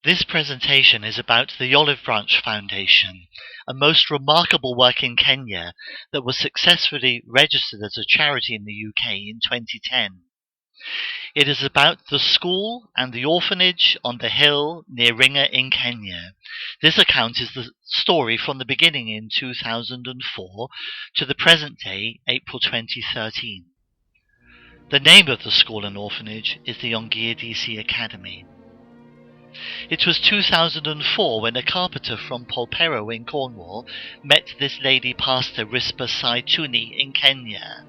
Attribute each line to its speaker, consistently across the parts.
Speaker 1: This presentation is about the Olive Branch Foundation, a most remarkable work in Kenya that was successfully registered as a charity in the UK in 2010. It is about the school and the orphanage on the hill near Ringa in Kenya. This account is the story from the beginning in 2004 to the present day, April 2013. The name of the school and orphanage is the Ong'Iya DC Academy. It was 2004 when a carpenter from Polperro in Cornwall met this lady pastor Rispa Saituni in Kenya.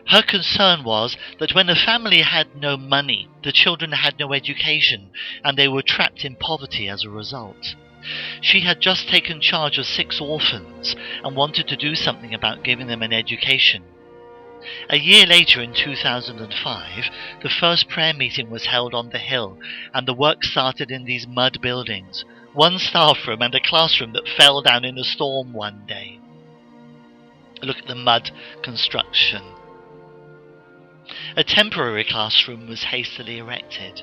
Speaker 1: Her concern was that when a family had no money, the children had no education, and they were trapped in poverty as a result. She had just taken charge of 6 orphans and wanted to do something about giving them an education. A year later, in 2005, the first prayer meeting was held on the hill, and the work started in these mud buildings, one staff room and a classroom that fell down in a storm one day. Look at the mud construction. A temporary classroom was hastily erected.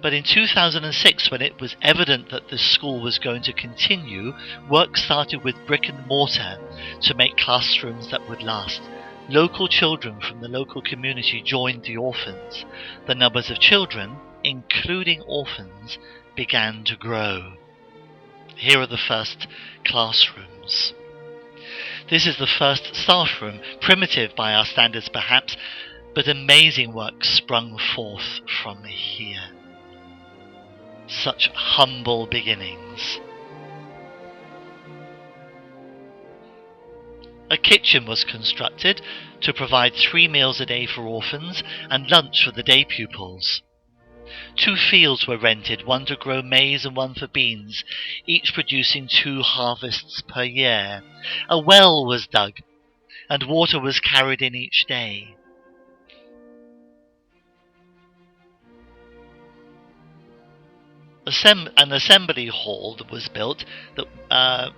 Speaker 1: But in 2006, when it was evident that the school was going to continue, work started with brick and mortar to make classrooms that would last. Local children from the local community joined the orphans. The numbers of children, including orphans, began to grow. Here are the first classrooms. This is the first staff room, primitive by our standards perhaps, but amazing work sprung forth from here. Such humble beginnings. A kitchen was constructed to provide 3 meals a day for orphans and lunch for the day pupils. 2 fields were rented, one to grow maize and one for beans, each producing 2 harvests per year. A well was dug, and water was carried in each day. An assembly hall that was built that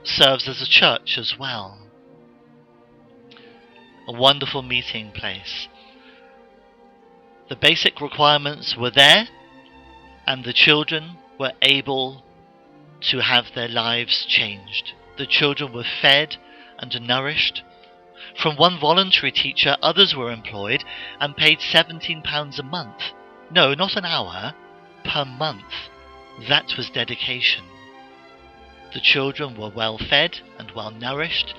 Speaker 1: serves as a church as well. A wonderful meeting place. The basic requirements were there, and the children were able to have their lives changed. The children were fed and nourished. From one voluntary teacher, others were employed and paid £17 a month. No, not an hour, per month. That was dedication. The children were well fed and well nourished.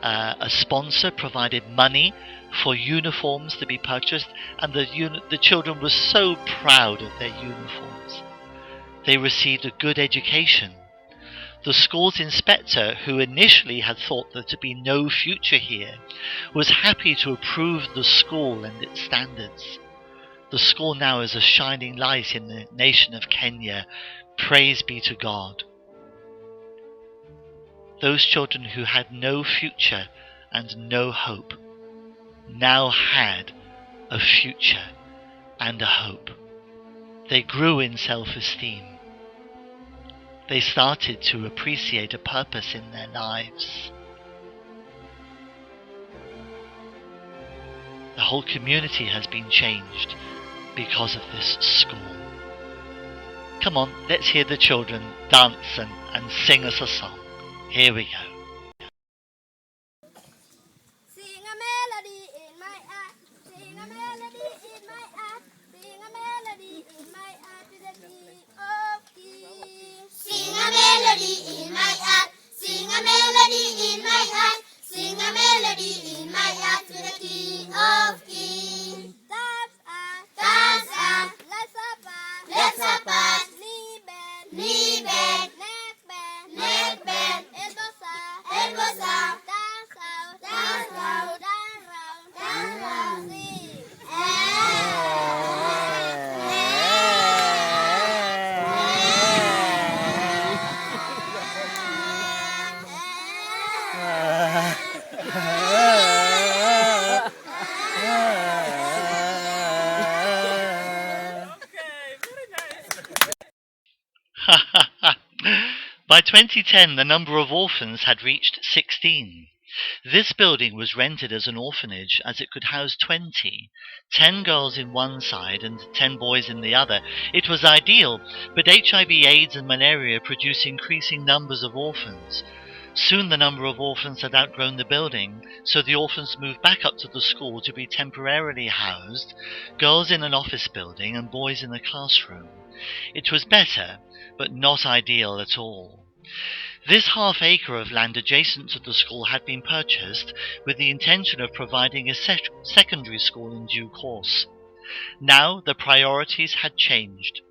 Speaker 1: A sponsor provided money for uniforms to be purchased, and the children were so proud of their uniforms. They received a good education. The school's inspector, who initially had thought there to be no future here, was happy to approve the school and its standards. The school now is a shining light in the nation of Kenya. Praise be to God. Those children who had no future and no hope now had a future and a hope. They grew in self-esteem. They started to appreciate a purpose in their lives. The whole community has been changed because of this school. Come on, let's hear the children dance and sing us a song. Here we go.
Speaker 2: Sing a melody in my heart, sing a melody in my heart, sing a melody in my heart to the King of Kings.
Speaker 3: Sing a melody in my heart, sing a melody in my heart, sing a melody in my heart to the King of Kings.
Speaker 2: Dance,
Speaker 3: Let's apart,
Speaker 2: knee bend,
Speaker 3: neck bend, elbows up,
Speaker 2: dance round, sing.
Speaker 1: By 2010, the number of orphans had reached 16. This building was rented as an orphanage as it could house 20, 10 girls in one side and 10 boys in the other. It was ideal, but HIV, AIDS and malaria produced increasing numbers of orphans. Soon the number of orphans had outgrown the building, so the orphans moved back up to the school to be temporarily housed, girls in an office building and boys in a classroom. It was better, but not ideal at all. This half acre of land adjacent to the school had been purchased with the intention of providing a secondary school in due course. Now the priorities had changed.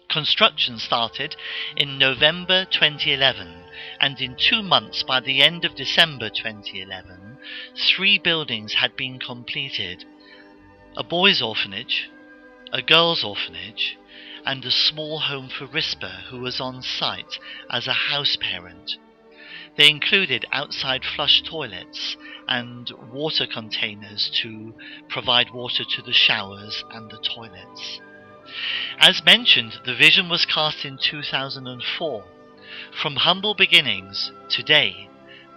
Speaker 1: Construction started in November 2011, and in 2 months, by the end of December 2011, 3 buildings had been completed: a boys' orphanage, a girls' orphanage, and a small home for Risper, who was on site as a house parent. They included outside flush toilets and water containers to provide water to the showers and the toilets. As mentioned, the vision was cast in 2004. From humble beginnings, today,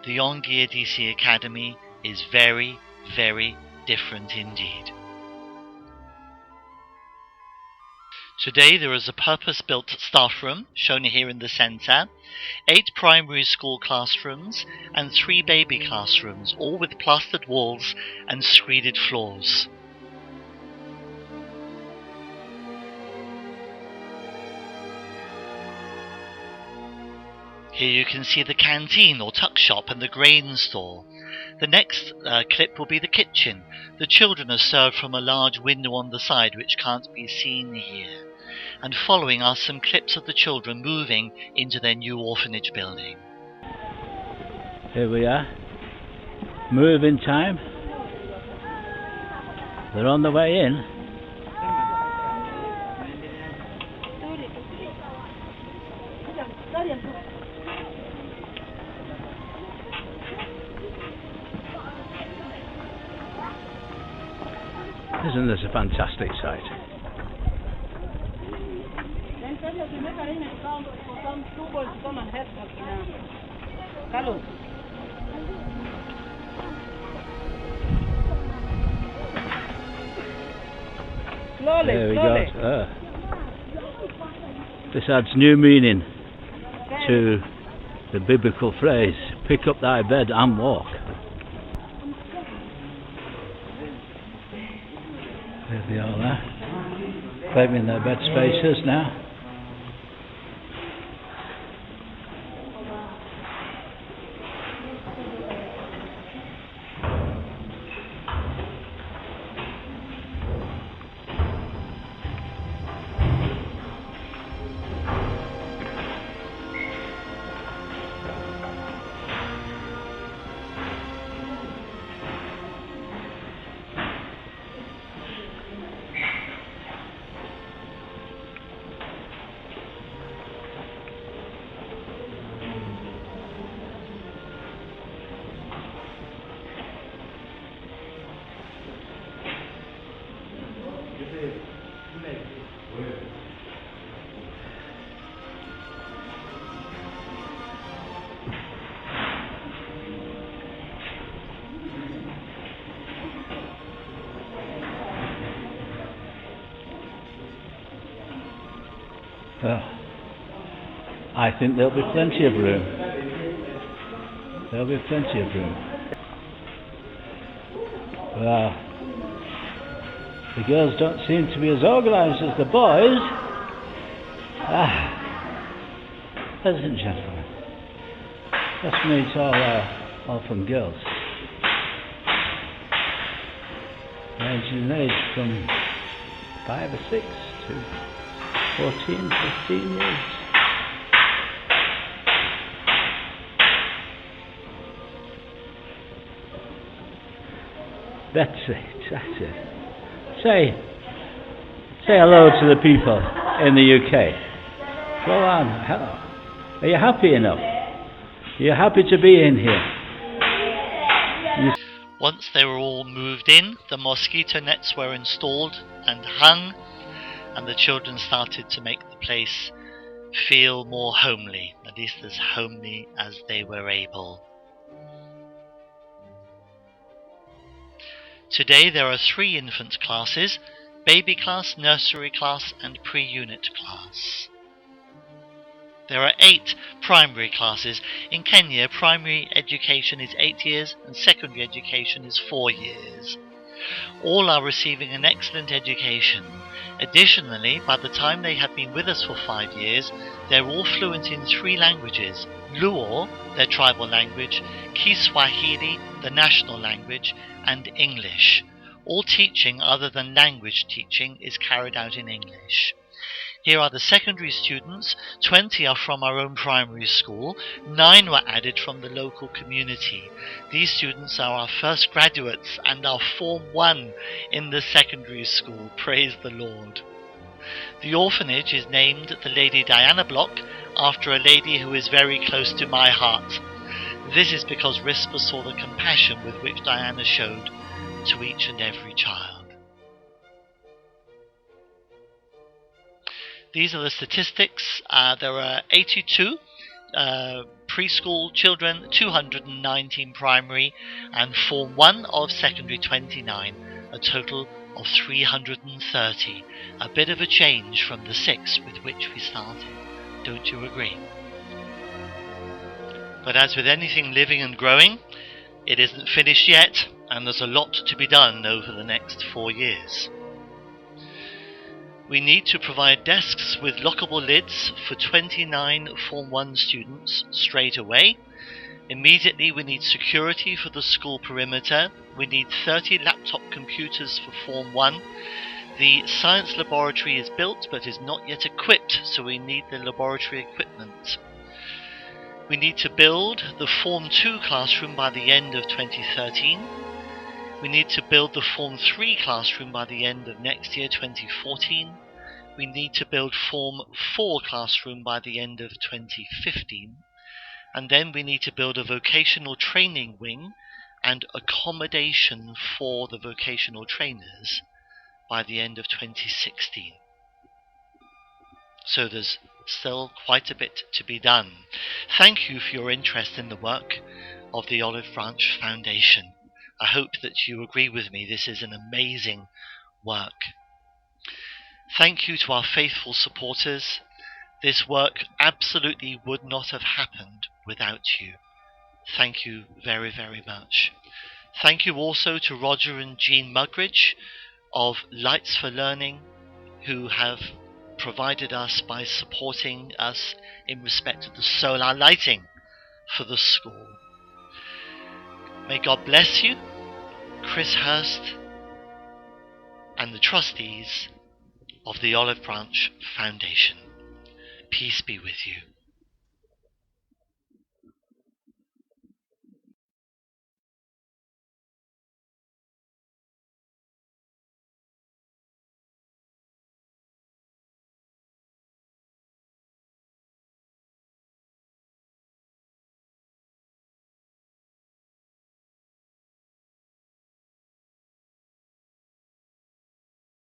Speaker 1: the Ong'Iya DC Academy is very, very different indeed. Today there is a purpose-built staff room, shown here in the centre, 8 primary school classrooms and 3 baby classrooms, all with plastered walls and screeded floors. Here you can see the canteen or tuck shop and the grain store. The next clip will be the kitchen. The children are served from a large window on the side which can't be seen here. And following are some clips of the children moving into their new orphanage building.
Speaker 4: Here we are. Moving time. They're on the way in. Isn't this a fantastic sight? There we go. This adds new meaning to the biblical phrase, pick up thy bed and walk. There they all are, claiming their bed spaces now. I think there'll be plenty of room. There'll be plenty of room. Well, the girls don't seem to be as organised as the boys. Ladies and gentlemen, let's meet all our orphan girls, ranging in age from 5 or 6 to 14, 15 years. That's it. Say hello to the people in the UK. Go on. Are you happy enough? Are you happy to be in here?
Speaker 1: Once they were all moved in, the mosquito nets were installed and hung, and the children started to make the place feel more homely, at least as homely as they were able. Today there are 3 infant classes: baby class, nursery class, and pre-unit class. There are 8 primary classes. In Kenya, primary education is 8 years and secondary education is 4 years. All are receiving an excellent education. Additionally, by the time they have been with us for 5 years, they're all fluent in 3 languages: Luo, their tribal language, Kiswahili, the national language, and English. All teaching other than language teaching is carried out in English. Here are the secondary students. 20 are from our own primary school. 9 were added from the local community. These students are our first graduates and are Form 1 in the secondary school. Praise the Lord. The orphanage is named the Lady Diana Block, after a lady who is very close to my heart. This is because Rispa saw the compassion with which Diana showed to each and every child. These are the statistics. There are 82 preschool children, 219 primary, and Form 1 of secondary 29, a total of 330. A bit of a change from the 6 with which we started. Don't you agree? But as with anything living and growing, it isn't finished yet, and there's a lot to be done over the next 4 years. We need to provide desks with lockable lids for 29 Form 1 students straight away. Immediately we need security for the school perimeter. We need 30 laptop computers for Form 1. The science laboratory is built but is not yet equipped, so we need the laboratory equipment. We need to build the Form 2 classroom by the end of 2013. We need to build the Form 3 classroom by the end of next year, 2014. We need to build Form 4 classroom by the end of 2015. And then we need to build a vocational training wing and accommodation for the vocational trainers by the end of 2016. So there's still quite a bit to be done. Thank you for your interest in the work of the Olive Branch Foundation. I hope that you agree with me. This is an amazing work. Thank you to our faithful supporters. This work absolutely would not have happened without you. Thank you very, very much. Thank you also to Roger and Jean Mugridge of Lights for Learning, who have provided us by supporting us in respect of the solar lighting for the school. May God bless you, Chris Hurst, and the trustees of the Olive Branch Foundation. Peace be with you.